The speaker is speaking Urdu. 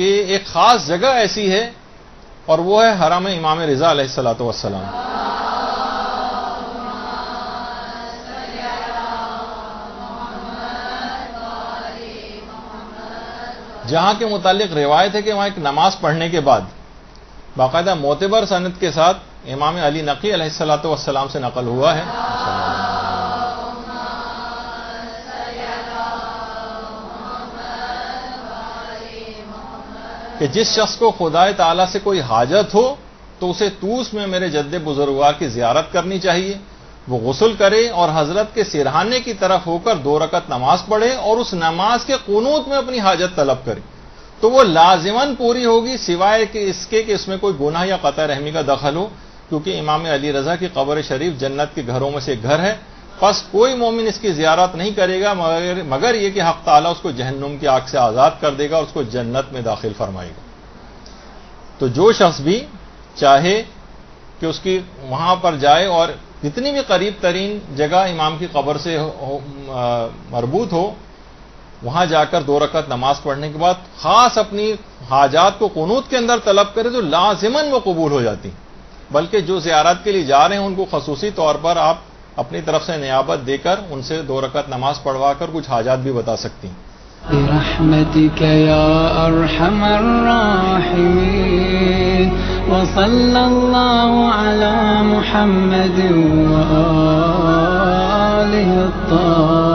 کہ ایک خاص جگہ ایسی ہے اور وہ ہے حرم امام رضا علیہ الصلوۃ والسلام. جہاں کے متعلق روایت ہے کہ وہاں ایک نماز پڑھنے کے بعد باقاعدہ معتبر سند کے ساتھ امام علی نقی علیہ الصلوۃ والسلام سے نقل ہوا ہے کہ جس شخص کو خدا تعالی سے کوئی حاجت ہو تو اسے طوس میں میرے جد بزرگوار کی زیارت کرنی چاہیے. وہ غسل کرے اور حضرت کے سرہانے کی طرف ہو کر 2 رکعت نماز پڑھے اور اس نماز کے قنوت میں اپنی حاجت طلب کرے تو وہ لازماً پوری ہوگی، سوائے کہ اس کے کہ اس میں کوئی گناہ یا قطع رحمی کا دخل ہو، کیونکہ امام علی رضا کی قبر شریف جنت کے گھروں میں سے ایک گھر ہے. پس کوئی مومن اس کی زیارت نہیں کرے گا مگر یہ کہ حق تعالیٰ اس کو جہنم کی آگ سے آزاد کر دے گا اور اس کو جنت میں داخل فرمائے گا. تو جو شخص بھی چاہے کہ اس کی وہاں پر جائے اور جتنی بھی قریب ترین جگہ امام کی قبر سے مربوط ہو وہاں جا کر 2 رکعت نماز پڑھنے کے بعد خاص اپنی حاجات کو قنوت کے اندر طلب کرے تو لازماً وہ قبول ہو جاتی. بلکہ جو زیارت کے لیے جا رہے ہیں ان کو خصوصی طور پر آپ اپنی طرف سے نیابت دے کر ان سے 2 رکعت نماز پڑھوا کر کچھ حاجات بھی بتا سکتی ہیں. برحمتك يا أرحم الراحمين وصلى الله على محمد وآله الطاهرين.